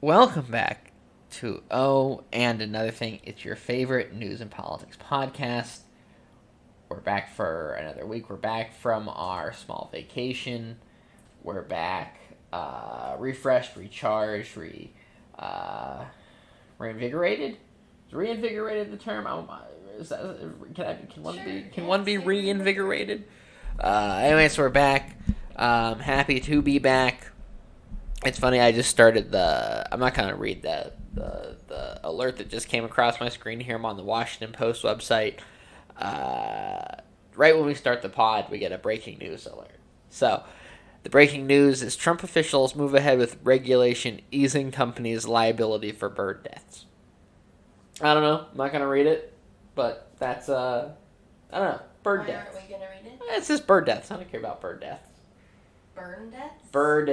Welcome back to Oh and Another Thing. It's your favorite news and politics podcast. We're back for another week. We're back from our small vacation. We're back refreshed, recharged, reinvigorated. Is reinvigorated the term? Can one be reinvigorated? Anyway, so we're back. Happy to be back. It's funny, I just started I'm not going to read the alert that just came across my screen here. I'm on the Washington Post website. Right when we start the pod, we get a breaking news alert. So, the breaking news is Trump officials move ahead with regulation easing companies' liability for bird deaths. I don't know. I'm not going to read it, but that's, I don't know. Bird deaths. Why aren't we going to read it? It's just bird deaths. I don't care about bird deaths. Burn deaths? Bird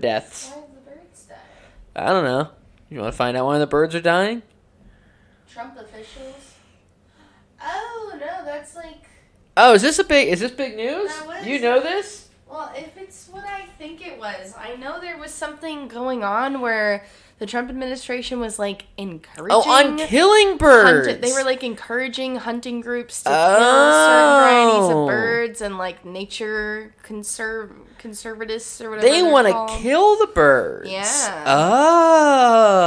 deaths. Why have the birds died? I don't know. You want to find out why the birds are dying? Trump officials? Oh, no, that's like... Oh, is this big news? You know this? Well, if it's what I think it was, I know there was something going on where the Trump administration was like encouraging... Oh, on killing birds! They were like encouraging hunting groups to kill certain varieties of birds and like nature conservatists or whatever they want to kill the birds. Yeah. Oh.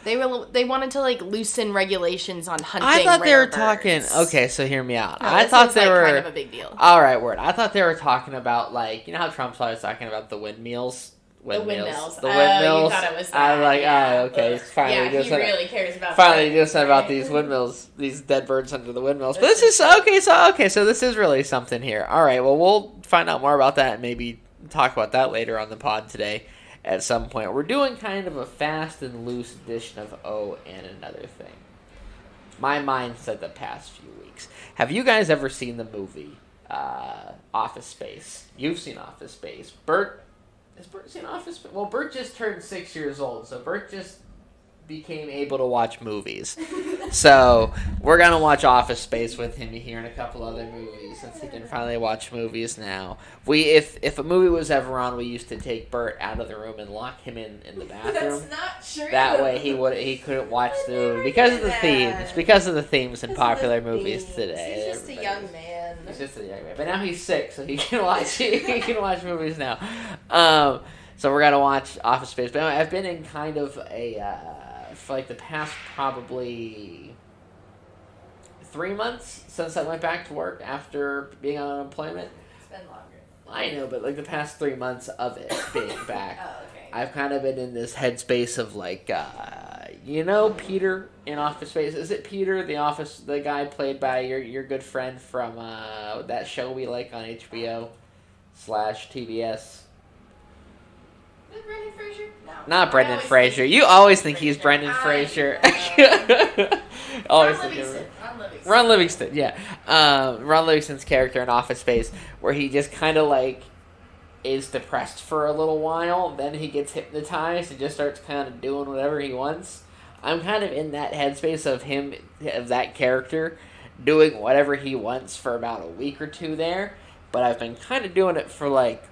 They wanted to like loosen regulations on hunting. I thought they were birds. talking. Okay, so hear me out. No, I thought they were kind of a big deal. All right, word. I thought they were talking about like how Trump's always talking about the windmills. The windmills. The windmills. You thought it was that. I'm like, yeah. okay. Ugh. Finally, yeah, he really cares about. Finally, that. do something about these windmills, these dead birds under the windmills. But this is okay. So this is really something here. All right. Well, we'll find out more about that and maybe talk about that later on the pod today. At some point, we're doing kind of a fast and loose edition of Oh and Another Thing. My mindset the past few weeks. Have you guys ever seen the movie Office Space? You've seen Office Space. Bert, has Bert seen Office Space? Well, Bert just turned 6 years old, so Bert just became able to watch movies. So we're gonna watch Office Space with him here and a couple other movies since he can finally watch movies now. If a movie was ever on, we used to take Bert out of the room and lock him in the bathroom. That's not true. That way he couldn't watch the movie because of the themes. Because of the themes in popular movies today. He's just a young man. He's just a young man, but now he's 6, so he can watch movies now. So we're gonna watch Office Space. But anyway, I've been in kind of a for like the past probably 3 months since I went back to work after being on unemployment. It's been longer. I know, but like the past 3 months of it being back, Oh, okay. I've kind of been in this headspace of like, Peter in Office Space. Is it Peter, the guy played by your good friend from that show we like on HBO /TBS? Brendan Fraser? No. Not Brendan Fraser. You always think he's Brendan Fraser. Ron Livingston, yeah. Ron Livingston's character in Office Space, where he just kind of like is depressed for a little while, then he gets hypnotized and just starts kind of doing whatever he wants. I'm kind of in that headspace of that character, doing whatever he wants for about a week or two there, but I've been kind of doing it for like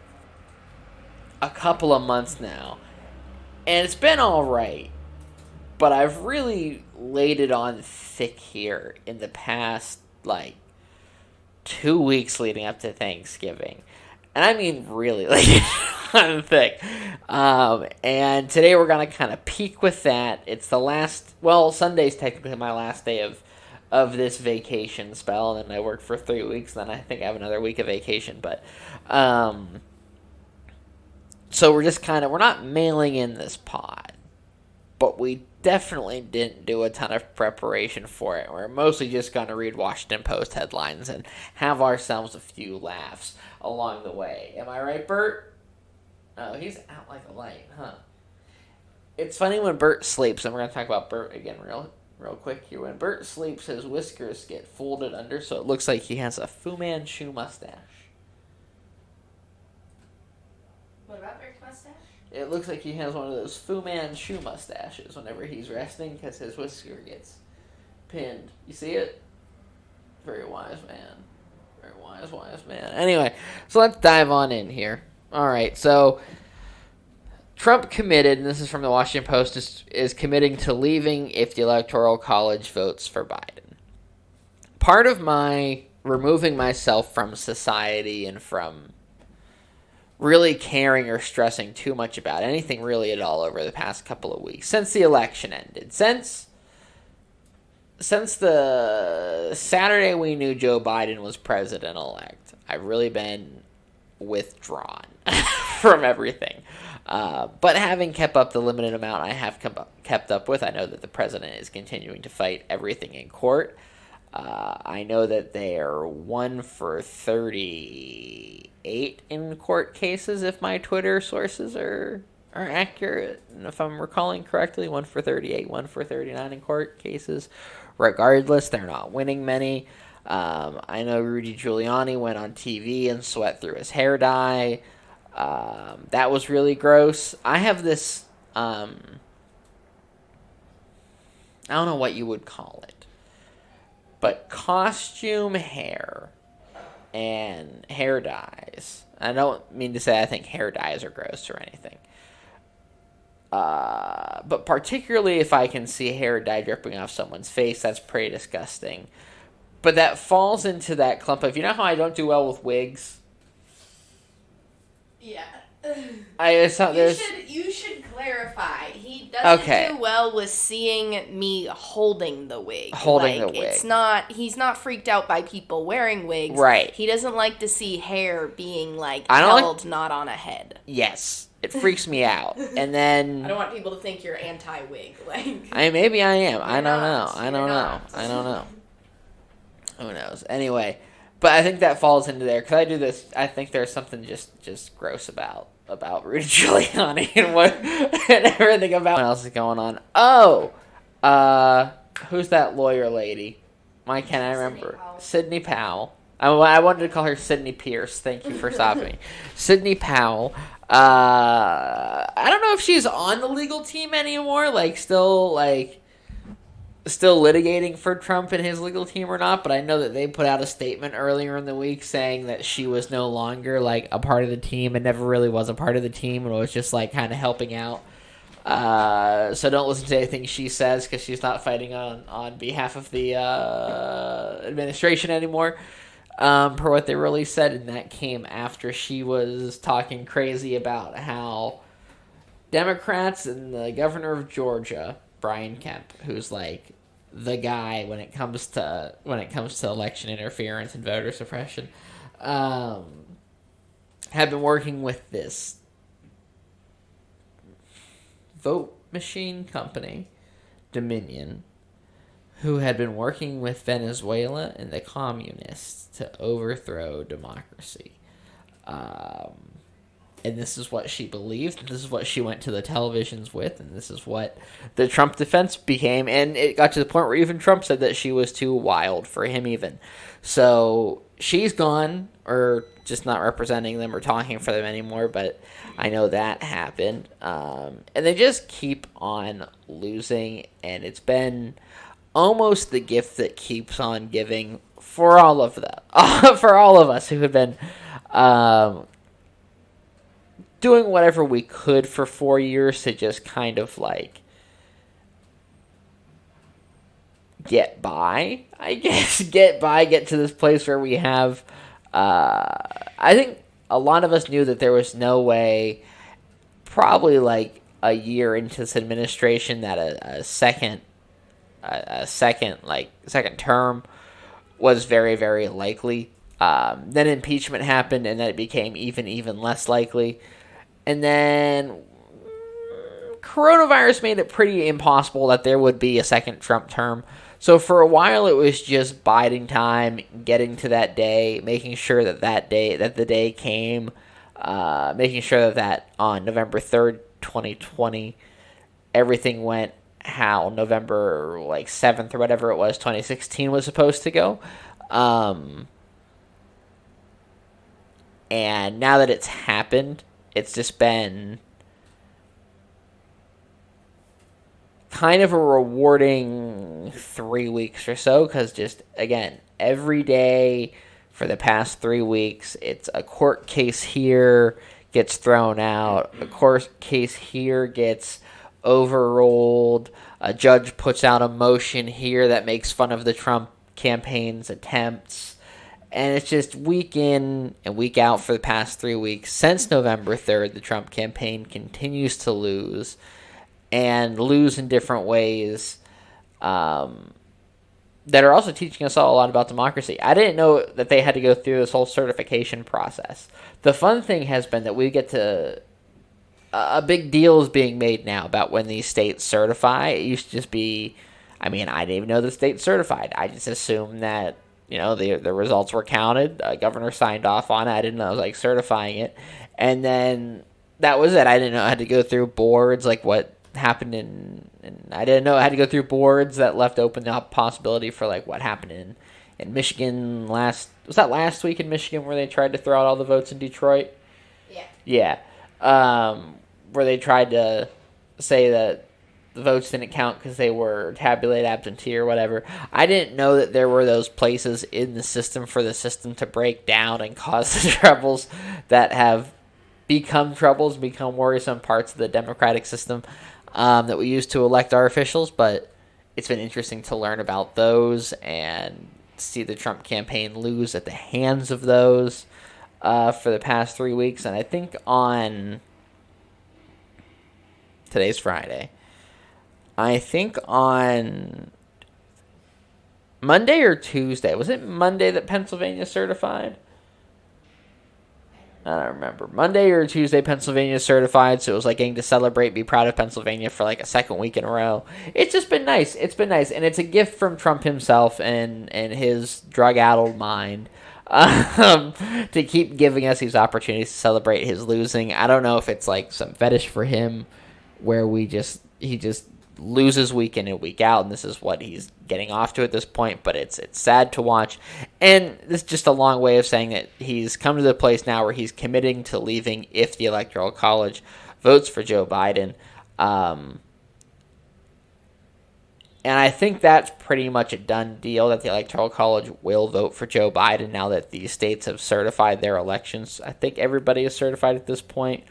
a couple of months now, and it's been alright, but I've really laid it on thick here in the past, like, 2 weeks leading up to Thanksgiving, and I mean really laid it on thick, and today we're gonna kind of peak with that. It's the last, well, Sunday's technically my last day of this vacation spell, and then I work for 3 weeks, then I think I have another week of vacation, but, so we're just we're not mailing in this pod, but we definitely didn't do a ton of preparation for it. We're mostly just going to read Washington Post headlines and have ourselves a few laughs along the way. Am I right, Bert? Oh, he's out like a light, huh? It's funny when Bert sleeps, and we're going to talk about Bert again real quick here. When Bert sleeps, his whiskers get folded under, so it looks like he has a Fu Manchu mustache. What about Bert's mustache? It looks like he has one of those Fu Manchu mustaches whenever he's resting because his whisker gets pinned. You see it? Very wise man. Very wise man. Anyway, so let's dive on in here. All right, so Trump committed, and this is from the Washington Post, is committing to leaving if the Electoral College votes for Biden. Part of my removing myself from society and from really caring or stressing too much about anything really at all over the past couple of weeks, since the election ended, since the Saturday we knew Joe Biden was president-elect, I've really been withdrawn from everything. But having kept up the limited amount I have kept up with, I know that the president is continuing to fight everything in court. I know that they are 1 for 38 in court cases, if my Twitter sources are accurate. And if I'm recalling correctly, 1 for 38, 1 for 39 in court cases. Regardless, they're not winning many. I know Rudy Giuliani went on TV and sweat through his hair dye. That was really gross. I have this, I don't know what you would call it, but costume hair and hair dyes. I don't mean to say I think hair dyes are gross or anything. But particularly if I can see hair dye dripping off someone's face, that's pretty disgusting. But that falls into that clump of, you know how I don't do well with wigs? Yeah. You should clarify. He doesn't do well with seeing me holding the wig. He's not freaked out by people wearing wigs. Right. He doesn't like to see hair being held not on a head. Yes. It freaks me out. And then I don't want people to think you're anti-wig. Maybe I am. I don't know. Who knows? Anyway, but I think that falls into there because I do this. I think there's something just gross about Rudy Giuliani and everything about what else is going on. Oh, who's that lawyer lady? Why can't I remember? Sidney Powell. I wanted to call her Sidney Pierce. Thank you for stopping me. Sidney Powell. I don't know if she's on the legal team anymore. Still litigating for Trump and his legal team or not, but I know that they put out a statement earlier in the week saying that she was no longer a part of the team and never really was a part of the team and was just kind of helping out. So don't listen to anything she says because she's not fighting on behalf of the administration anymore, per what they really said, and that came after she was talking crazy about how Democrats and the governor of Georgia, Brian Kemp, who's the guy when it comes to election interference and voter suppression, have been working with this vote machine company, Dominion, who had been working with Venezuela and the communists to overthrow democracy. And this is what she believed, and this is what she went to the televisions with, and this is what the Trump defense became. And it got to the point where even Trump said that she was too wild for him even. So she's gone, or just not representing them or talking for them anymore, but I know that happened. And they just keep on losing, and it's been almost the gift that keeps on giving for all of them, for all of us who have been doing whatever we could for 4 years to just kind of get by, I guess. Get to this place where we have, I think a lot of us knew that there was no way, probably a year into this administration, that a second term was very, very likely. Then impeachment happened, and then it became even less likely. And then coronavirus made it pretty impossible that there would be a second Trump term. So for a while, it was just biding time, getting to that day, making sure that the day came, making sure that on November 3rd, 2020, everything went how November 7th or whatever it was, 2016 was supposed to go. And now that it's happened, it's just been kind of a rewarding 3 weeks or so, because just, again, every day for the past 3 weeks, it's a court case here, gets thrown out. A court case here gets overruled. A judge puts out a motion here that makes fun of the Trump campaign's attempts. And it's just week in and week out for the past 3 weeks. Since November 3rd, the Trump campaign continues to lose, and lose in different ways that are also teaching us all a lot about democracy. I didn't know that they had to go through this whole certification process. The fun thing has been that we get to... a big deal is being made now about when these states certify. It used to just be... I mean, I didn't even know the state certified. I just assumed that, the results were counted. A governor signed off on it. I didn't know it was, certifying it. And then that was it. I didn't know I had to go through boards, what happened in I didn't know I had to go through boards that left open the possibility for what happened in Michigan was that last week in Michigan where they tried to throw out all the votes in Detroit? Yeah. Where they tried to say that the votes didn't count because they were tabulated absentee or whatever. I didn't know that there were those places in the system for the system to break down and cause the troubles that have become worrisome parts of the democratic system that we use to elect our officials. But it's been interesting to learn about those and see the Trump campaign lose at the hands of those for the past 3 weeks. And I think on... today's Friday. I think on Monday or Tuesday. Was it Monday that Pennsylvania certified? I don't remember. Monday or Tuesday, Pennsylvania certified, so it was getting to celebrate, be proud of Pennsylvania for a second week in a row. It's just been nice. It's been nice, and it's a gift from Trump himself and his drug-addled mind to keep giving us these opportunities to celebrate his losing. I don't know if it's some fetish for him where he just loses week in and week out, and this is what he's getting off to at this point, but it's sad to watch. And this is just a long way of saying that he's come to the place now where he's committing to leaving if the Electoral College votes for Joe Biden. And I think that's pretty much a done deal, that the Electoral College will vote for Joe Biden now that these states have certified their elections. I think everybody is certified at this point.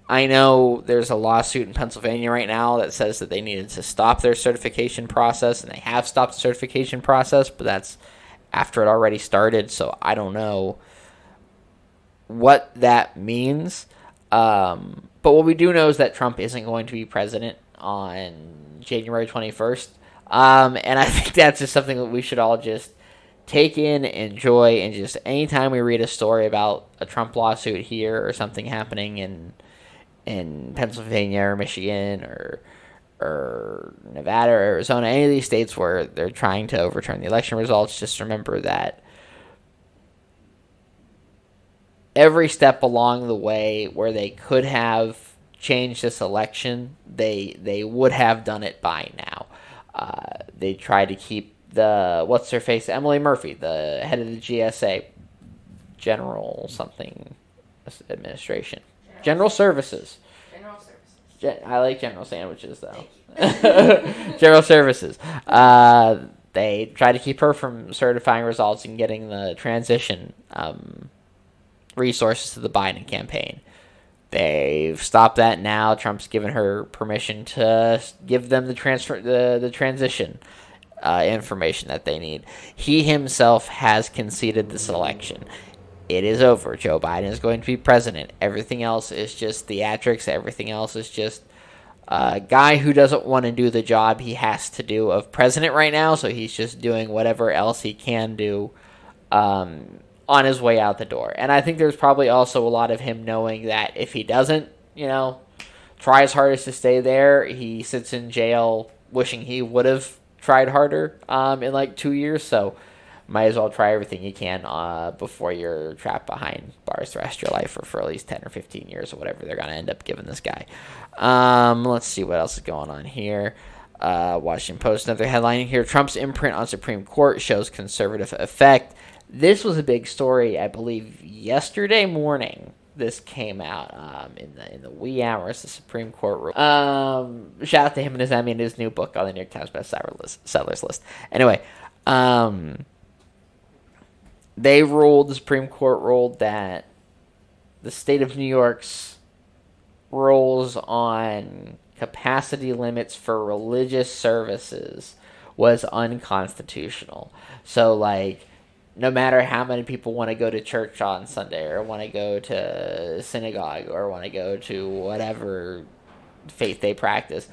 I know there's a lawsuit in Pennsylvania right now that says that they needed to stop their certification process, and they have stopped the certification process, but that's after it already started, so I don't know what that means. But what we do know is that Trump isn't going to be president on January 21st, and I think that's just something that we should all just take in, enjoy, and just anytime we read a story about a Trump lawsuit here or something happening in Pennsylvania or Michigan or Nevada or Arizona, any of these states where they're trying to overturn the election results, just remember that every step along the way where they could have changed this election, they would have done it by now. They tried to keep Emily Murphy, the head of the GSA, General Services. I like General Sandwiches, though. General Services. They try to keep her from certifying results and getting the transition resources to the Biden campaign. They've stopped that now. Trump's given her permission to give them the transition information that they need. He himself has conceded this election. It is over. Joe Biden is going to be president. Everything else is just theatrics. Everything else is just a guy who doesn't want to do the job he has to do of president right now, so he's just doing whatever else he can do on his way out the door. And I think there's probably also a lot of him knowing that if he doesn't, try his hardest to stay there, he sits in jail wishing he would have tried harder in 2 years, so might as well try everything you can before you're trapped behind bars the rest of your life or for at least 10 or 15 years or whatever they're going to end up giving this guy. Let's see what else is going on here. Washington Post, another headline here. Trump's imprint on Supreme Court shows conservative effect. This was a big story, I believe, yesterday morning. This came out in the wee hours. The Supreme Court ruled. Shout out to him and his Emmy and his new book on the New York Times bestsellers list. Anyway, the Supreme Court ruled that the state of New York's rules on capacity limits for religious services was unconstitutional. So, like, no matter how many people want to go to church on Sunday or want to go to synagogue or want to go to whatever faith they practice,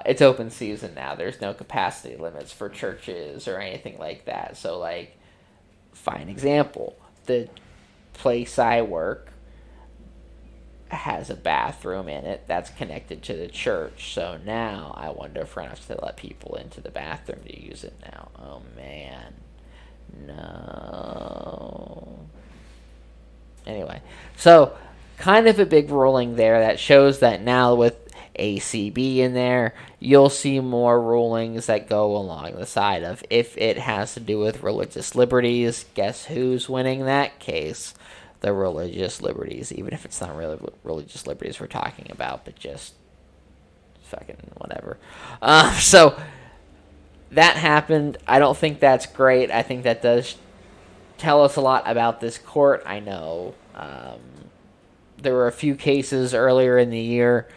it's open season now. There's no capacity limits for churches or anything like that. So, like, fine example, the place I work has a bathroom in it that's connected to the church. So now I wonder if we're going to have to let people into the bathroom to use it now. Oh, man. No. Anyway, so kind of a big ruling there that shows that now with ACB in there, you'll see more rulings that go along the side of if it has to do with religious liberties, guess who's winning that case? The religious liberties, even if it's not really religious liberties we're talking about, but just fucking whatever. So that happened. I don't think that's great. I think that does tell us a lot about this court. I know there were a few cases earlier in the year,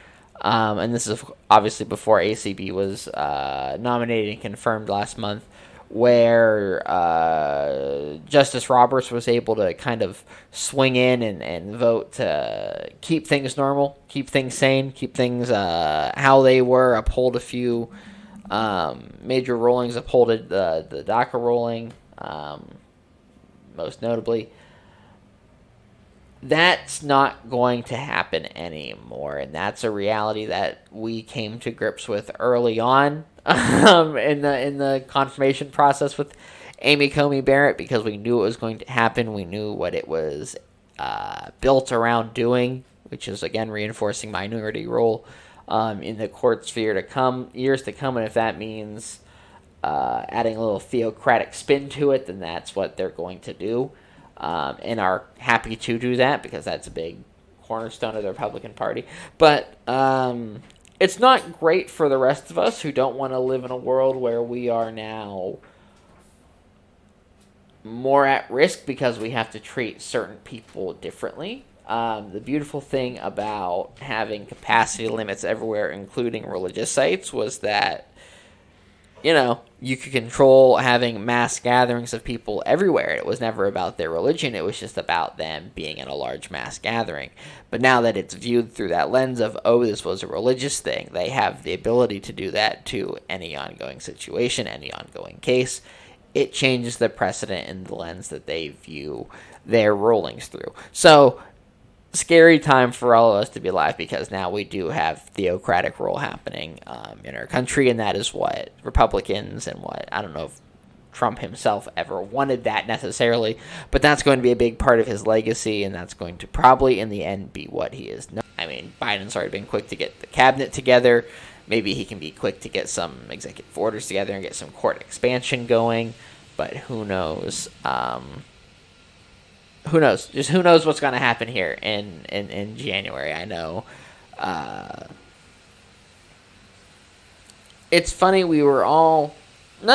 and this is obviously before ACB was nominated and confirmed last month, where Justice Roberts was able to kind of swing in and vote to keep things normal, keep things sane, keep things how they were, uphold a few major rulings, upholded the DACA ruling, most notably. That's not going to happen anymore, and that's a reality that we came to grips with early on in the confirmation process with Amy Coney Barrett, because we knew it was going to happen. We knew what it was built around doing, which is, again, reinforcing minority rule in the court sphere to come, years to come, and if that means adding a little theocratic spin to it, then that's what they're going to do. And are happy to do that because that's a big cornerstone of the Republican Party. But it's not great for the rest of us who don't want to live in a world where we are now more at risk because we have to treat certain people differently. The beautiful thing about having capacity limits everywhere, including religious sites, was that, you know, you could control having mass gatherings of people everywhere. It was never about their religion. It was just about them being in a large mass gathering. But now that it's viewed through that lens of, oh, this was a religious thing, they have the ability to do that to any ongoing situation, any ongoing case. It changes the precedent in the lens that they view their rulings through. So, scary time for all of us to be alive, because now we do have theocratic rule happening in our country, and that is what Republicans and what, I don't know if Trump himself ever wanted that necessarily, but that's going to be a big part of his legacy, and that's going to probably in the end be what he is known. I mean, Biden's already been quick to get the cabinet together. Maybe he can be quick to get some executive orders together and get some court expansion going, but who knows? Who knows? Just who knows what's going to happen here in January. I know. It's funny, none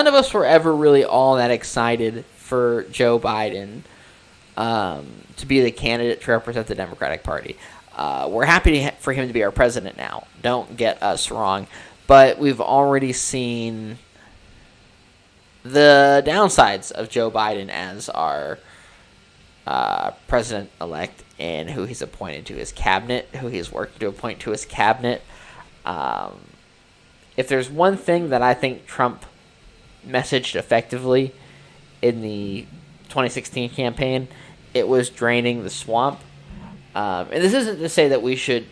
of us were ever really all that excited for Joe Biden to be the candidate to represent the Democratic Party. We're happy for him to be our president now. Don't get us wrong. But we've already seen the downsides of Joe Biden as our president-elect, and who he's appointed to his cabinet, who he's working to appoint to his cabinet. If there's one thing that I think Trump messaged effectively in the 2016 campaign, it was draining the swamp. And this isn't to say that we should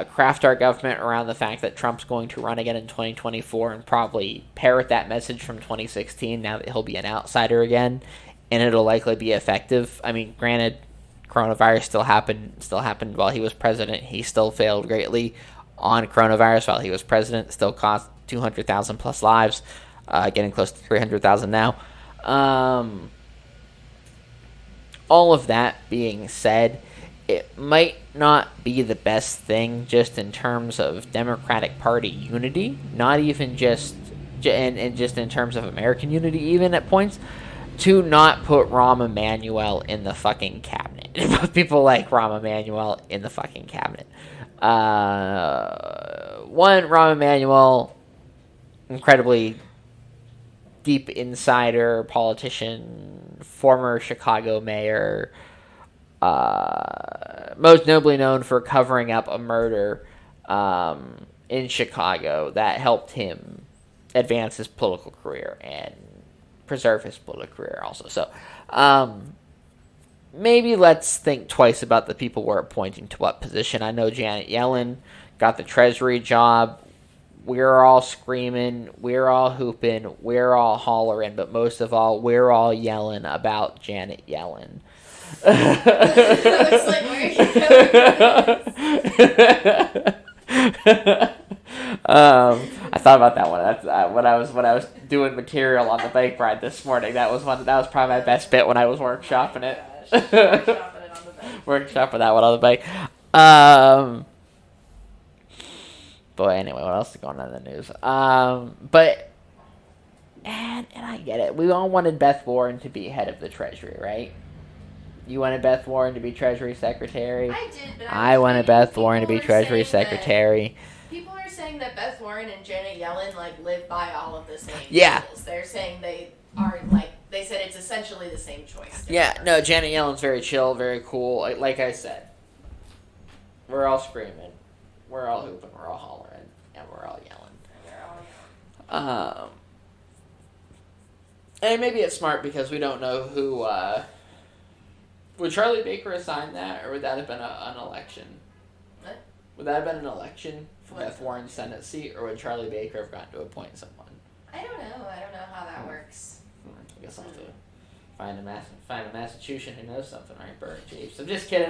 craft our government around the fact that Trump's going to run again in 2024 and probably parrot that message from 2016 now that he'll be an outsider again, and it'll likely be effective. I mean, granted, coronavirus still happened while he was president. He still failed greatly on coronavirus while he was president. Still cost 200,000 plus lives, getting close to 300,000 now. All of that being said, it might not be the best thing just in terms of Democratic Party unity, not even just in terms of American unity even at points, to not put Rahm Emanuel in the fucking cabinet. people like Rahm Emanuel in the fucking cabinet. One, Rahm Emanuel, incredibly deep insider, politician, former Chicago mayor, most nobly known for covering up a murder in Chicago that helped him advance his political career and preserve his political career also. So maybe let's think twice about the people we're appointing to what position. I know Janet Yellen got the Treasury job. We're all screaming, we're all hooping, we're all hollering, but most of all, we're all yelling about Janet Yellen. Looks like where are you going? I thought about that one. That's when I was doing material on the bike ride this morning. That was probably my best bit when I was workshopping it. Workshopping that one on the bike. Boy, anyway, what else is going on in the news? But and I get it. We all wanted Beth Warren to be head of the Treasury, right? You wanted Beth Warren to be Treasury Secretary. I did, but I wanted Beth Warren to be Treasury Secretary. People are saying that Beth Warren and Janet Yellen live by all of the same rules. They're saying they are they said it's essentially the same choice. No, Janet Yellen's very chill, very cool. Like I said, we're all screaming, we're all hooping, we're all hollering, and we're all yelling. And maybe it's smart because we don't know who. Would Charlie Baker have signed that, or would that have been an election? What? Would that have been an election for Beth Warren's Senate seat, or would Charlie Baker have gotten to appoint someone? I don't know. I don't know how that works. I guess I'll have to find a Massachusetts who knows something, right, Bert Chiefs? I'm just kidding.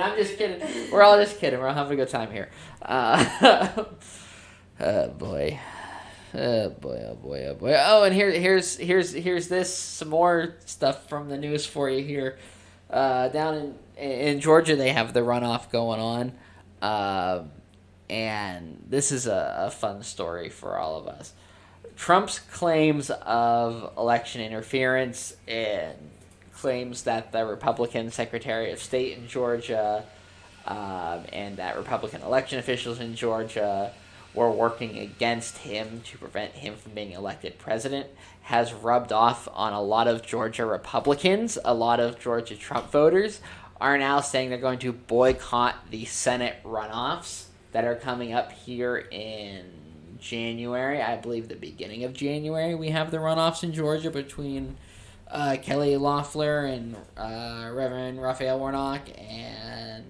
We're all just kidding. We're all having a good time here. Oh boy. Oh boy. Oh, and here's this some more stuff from the news for you here. Down in Georgia, they have the runoff going on, and this is a fun story for all of us. Trump's claims of election interference and claims that the Republican Secretary of State in Georgia and that Republican election officials in Georgia were working against him to prevent him from being elected president has rubbed off on a lot of Georgia Republicans. A lot of Georgia Trump voters are now saying they're going to boycott the Senate runoffs that are coming up here in January. I believe the beginning of January we have the runoffs in Georgia between Kelly Loeffler and Reverend Raphael Warnock and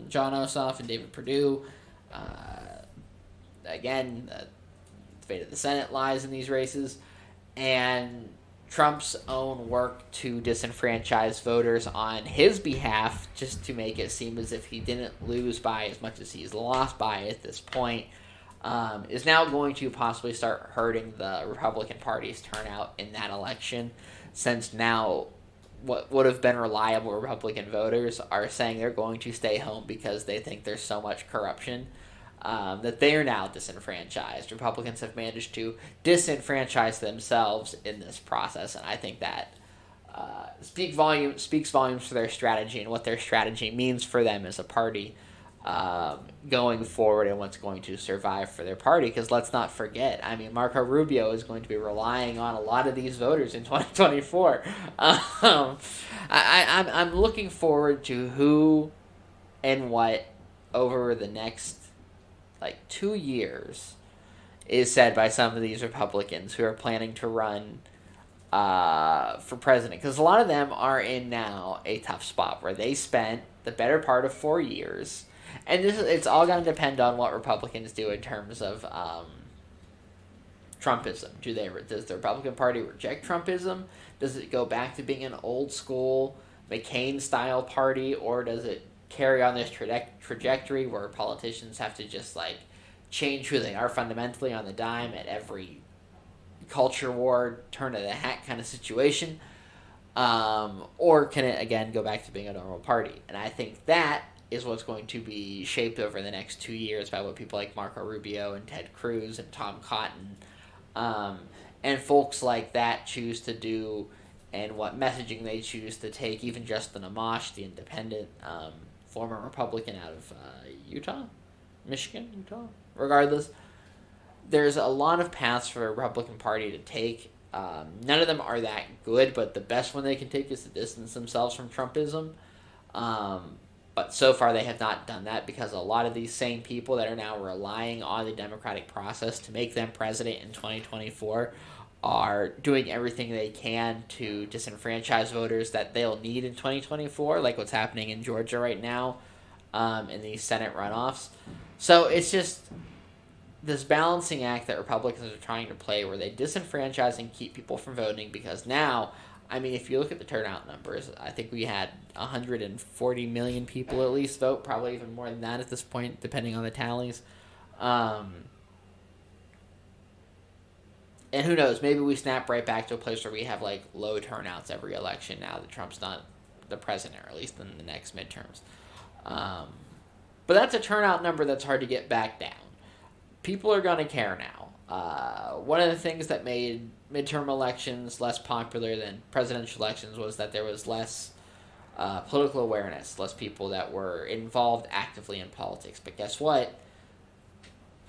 John Ossoff and David Perdue. Again, the fate of the Senate lies in these races, and Trump's own work to disenfranchise voters on his behalf, just to make it seem as if he didn't lose by as much as he's lost by at this point, is now going to possibly start hurting the Republican Party's turnout in that election, since now what would have been reliable Republican voters are saying they're going to stay home because they think there's so much corruption. That they are now disenfranchised. Republicans have managed to disenfranchise themselves in this process, and I think that speaks volumes for their strategy and what their strategy means for them as a party going forward and what's going to survive for their party. Because let's not forget, I mean, Marco Rubio is going to be relying on a lot of these voters in 2024. I'm looking forward to who and what over the next 2 years is said by some of these Republicans who are planning to run for president. Because a lot of them are in now a tough spot where they spent the better part of 4 years. And it's all going to depend on what Republicans do in terms of Trumpism. Does the Republican Party reject Trumpism? Does it go back to being an old school McCain-style party? Or does it carry on this trajectory where politicians have to just change who they are fundamentally on the dime at every culture war, turn of the hat kind of situation? Or can it again go back to being a normal party? And I think that is what's going to be shaped over the next 2 years by what people like Marco Rubio and Ted Cruz and Tom Cotton and folks like that choose to do and what messaging they choose to take. Even Justin Amash, the independent, former Republican out of Michigan, regardless, there's a lot of paths for the Republican Party to take. None of them are that good, but the best one they can take is to distance themselves from Trumpism. But so far they have not done that because a lot of these same people that are now relying on the democratic process to make them president in 2024 are doing everything they can to disenfranchise voters that they'll need in 2024, like what's happening in Georgia right now in these Senate runoffs. So it's just this balancing act that Republicans are trying to play where they disenfranchise and keep people from voting because now, I mean, if you look at the turnout numbers, I think we had 140 million people at least vote, probably even more than that at this point, depending on the tallies. And who knows, maybe we snap right back to a place where we have, like, low turnouts every election now that Trump's not the president, or at least in the next midterms. But that's a turnout number that's hard to get back down. People are going to care now. One of the things that made midterm elections less popular than presidential elections was that there was less political awareness, less people that were involved actively in politics. But guess what?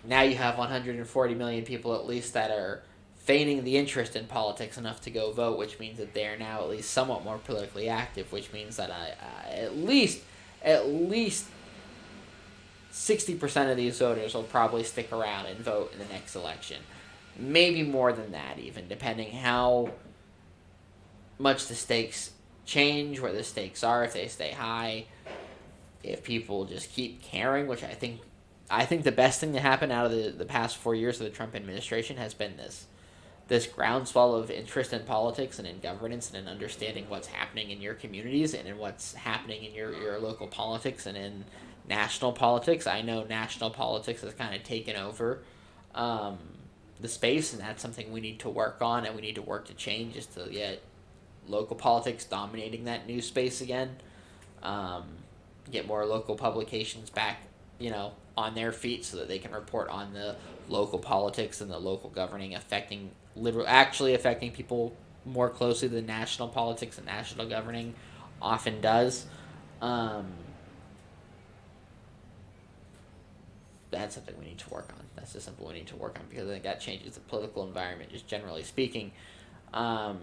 Now you have 140 million people at least that are feigning the interest in politics enough to go vote, which means that they are now at least somewhat more politically active, which means that at least 60% of these voters will probably stick around and vote in the next election. Maybe more than that even, depending how much the stakes change, where the stakes are, if they stay high, if people just keep caring, which I think the best thing to happen out of the past 4 years of the Trump administration has been this groundswell of interest in politics and in governance and in understanding what's happening in your communities and in what's happening in your local politics and in national politics. I know national politics has kind of taken over the space, and that's something we need to work on and we need to work to change, is to get local politics dominating that news space again. Get more local publications back, on their feet so that they can report on the local politics and the local governing actually affecting people more closely than national politics and national governing often does. That's something we need to work on. That's just something we need to work on because I think that changes the political environment, just generally speaking. And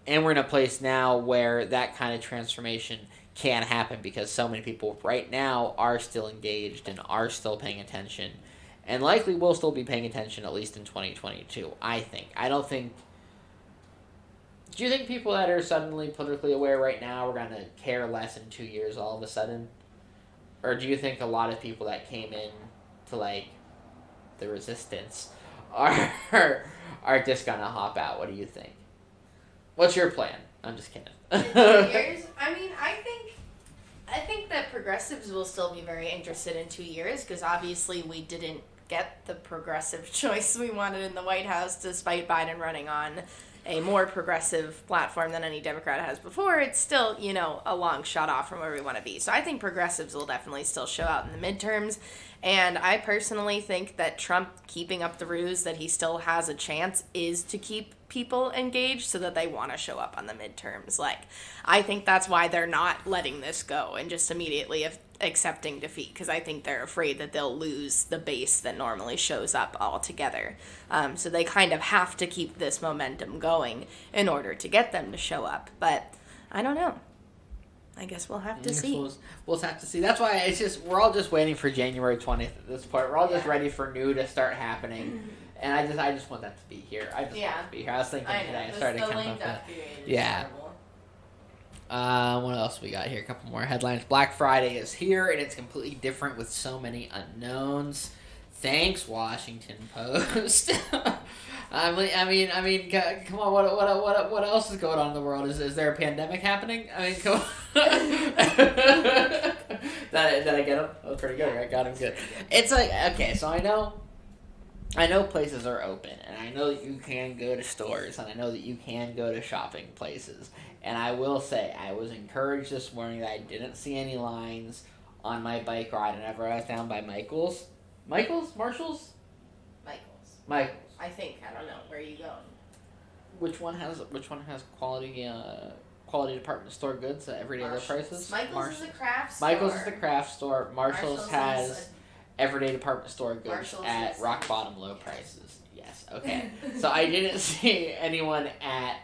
we're in a place now where that kind of transformation can happen because so many people right now are still engaged and are still paying attention and likely will still be paying attention at least in 2022, I think. Do you think people that are suddenly politically aware right now are going to care less in 2 years all of a sudden? Or do you think a lot of people that came in to, like, the resistance are just going to hop out? What do you think? What's your plan? I'm just kidding. In 2 years? I mean, I think that progressives will still be very interested in 2 years because obviously we didn't get the progressive choice we wanted in the White House despite Biden running on a more progressive platform than any Democrat has before. It's still, a long shot off from where we want to be. So I think progressives will definitely still show out in the midterms. And I personally think that Trump keeping up the ruse that he still has a chance is to keep people engaged so that they want to show up on the midterms. Like, I think that's why they're not letting this go and just immediately accepting defeat, because I think they're afraid that they'll lose the base that normally shows up altogether. So they kind of have to keep this momentum going in order to get them to show up. But I don't know. I guess we'll have to see. We'll have to see. That's why it's just, we're all just waiting for January 20th at this point. We're all just ready for new to start happening. And I just want that to be here. I want it to be here. I was thinking today. I started coming up with that. Yeah. What else we got here? A couple more headlines. Black Friday is here, and it's completely different with so many unknowns. Thanks, Washington Post. I mean, come on. What else is going on in the world? Is there a pandemic happening? I mean, come on. Did I get him? That was pretty good. Right? Got him good. It's like, okay, so I know places are open, and I know that you can go to stores, and I know that you can go to shopping places. And I will say, I was encouraged this morning that I didn't see any lines on my bike ride whenever I was down by Marshalls? Michaels. I think. I don't know. Where are you going? Which one has quality department store goods at everyday low prices? Michael's is a craft store. Michael's is the craft store. Marshall's has everyday department store goods Marshall's at rock bottom low prices. Yes. Okay. So I didn't see anyone at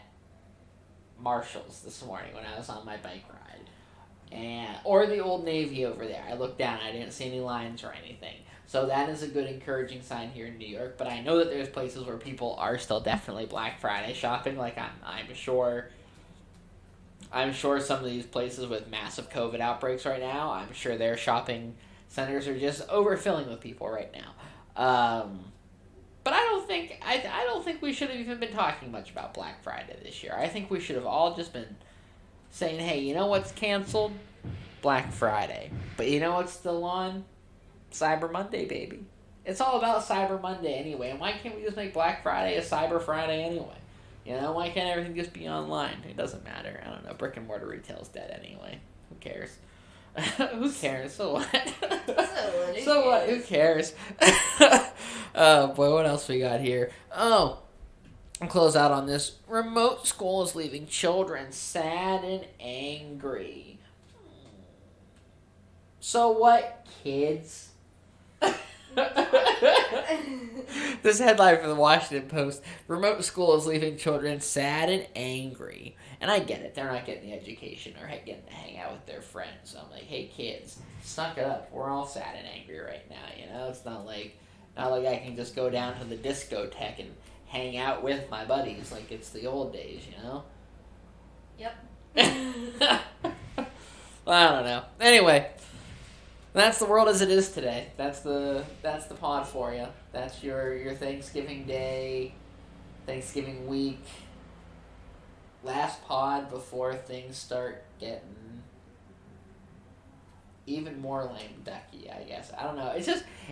Marshall's this morning when I was on my bike ride, or the Old Navy over there. I looked down. I didn't see any lines or anything. So that is a good encouraging sign here in New York. But I know that there's places where people are still definitely Black Friday shopping. Like I'm sure some of these places with massive COVID outbreaks right now, I'm sure their shopping centers are just overfilling with people right now. But I don't think we should have even been talking much about Black Friday this year. I think we should have all just been saying, hey, you know what's canceled? Black Friday. But you know what's still on? Cyber Monday, baby. It's all about Cyber Monday anyway. And why can't we just make Black Friday a Cyber Friday anyway? You know, why can't everything just be online? It doesn't matter. I don't know. Brick and mortar retail's dead anyway. Who cares? Who cares? So what? So what? Who cares? Oh, boy, what else we got here? Oh, I'll close out on this. Remote school is leaving children sad and angry. So what, kids? This headline from the Washington Post: remote school is leaving children sad and angry. And I get it. They're not getting the education or getting to hang out with their friends. So I'm like, hey, kids, suck it up. We're all sad and angry right now, you know? It's not like I can just go down to the discotheque and hang out with my buddies like it's the old days, you know? Yep. Well, I don't know. Anyway, that's the world as it is today. That's the pod for you. That's your Thanksgiving Day, Thanksgiving week, last pod before things start getting even more lame ducky, I guess. I don't know.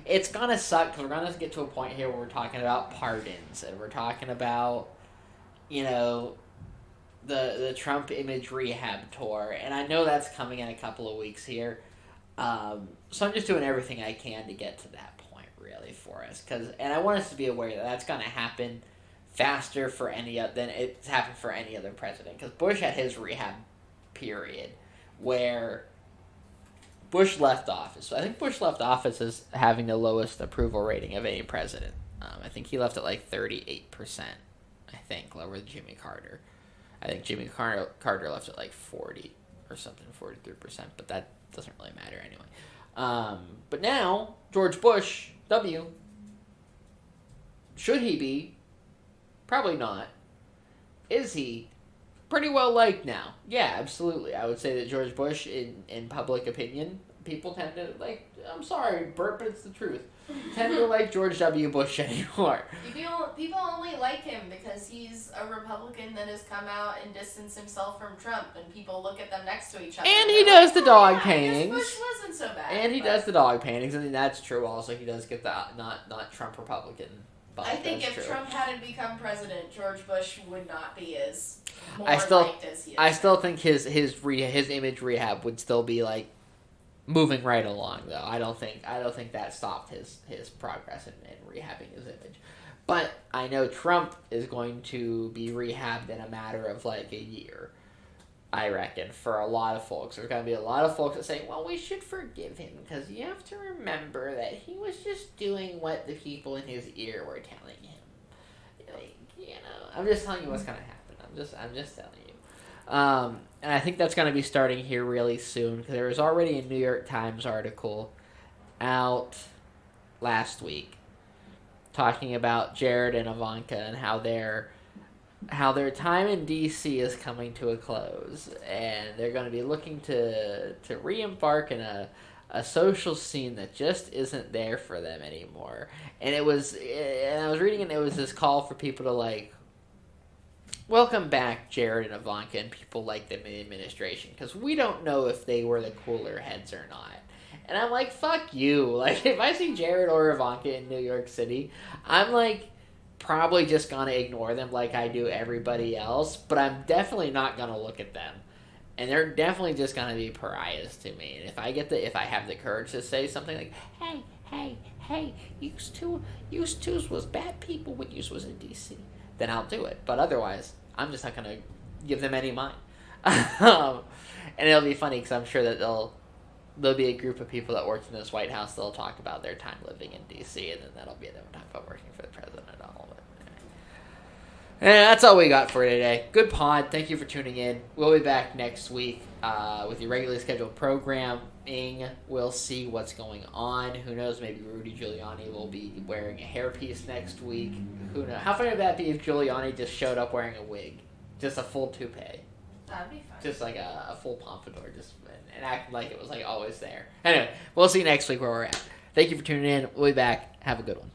It's gonna suck because we're gonna get to a point here where we're talking about pardons and we're talking about, you know, the Trump image rehab tour, and I know that's coming in a couple of weeks here. So I'm just doing everything I can to get to that point, really, for us. And I want us to be aware that that's going to happen faster than it's happened for any other president. Because Bush had his rehab period where Bush left office. So I think Bush left office as having the lowest approval rating of any president. I think he left at like 38%, I think, lower than Jimmy Carter. I think Jimmy Carter left at like 40 or something, 43%, but that doesn't really matter anyway. But now, George Bush, W, should he be? Probably not. Is he? Pretty well liked now. Yeah, absolutely. I would say that George Bush, in public opinion, people tend to like, I'm sorry, Bert, but it's the truth, tend to like George W. Bush anymore. People only like him because he's a Republican that has come out and distanced himself from Trump, and people look at them next to each other. And he does the dog paintings. Bush wasn't so bad. And he does the dog paintings, and that's true also. He does get the not Trump Republican. But I think if Trump hadn't become president, George Bush would not be as liked as he is. I still think his image rehab would still be like moving right along, though. I don't think that stopped his progress in rehabbing his image. But I know Trump is going to be rehabbed in a matter of like a year, I reckon, for a lot of folks. There's going to be a lot of folks that say, well, we should forgive him because you have to remember that he was just doing what the people in his ear were telling him. Like, you know, I'm just telling you what's going to happen. I'm just telling you. And I think that's going to be starting here really soon because there was already a New York Times article out last week talking about Jared and Ivanka and how their time in D.C. is coming to a close, and they're going to be looking to re-embark in a social scene that just isn't there for them anymore. And I was reading, and it was this call for people to like welcome back Jared and Ivanka and people like them in the administration because we don't know if they were the cooler heads or not. And I'm like, fuck you. Like, if I see Jared or Ivanka in New York City, I'm like, probably just gonna ignore them like I do everybody else, but I'm definitely not gonna look at them. And they're definitely just gonna be pariahs to me. And if I have the courage to say something like, hey, yous twos was bad people when yous was in DC. then I'll do it. But otherwise, I'm just not going to give them any mind. And it'll be funny because I'm sure that there'll be a group of people that worked in this White House. They'll talk about their time living in D.C. and then that'll be them talking about working for the president and all of it. And that's all we got for today. Good pod. Thank you for tuning in. We'll be back next week with your regularly scheduled programming. We'll see what's going on. Who knows? Maybe Rudy Giuliani will be wearing a hairpiece next week. Who knows? How funny would that be if Giuliani just showed up wearing a wig? Just a full toupee. That'd be fun. Just like a full pompadour. And acting like it was like always there. Anyway, we'll see you next week where we're at. Thank you for tuning in. We'll be back. Have a good one.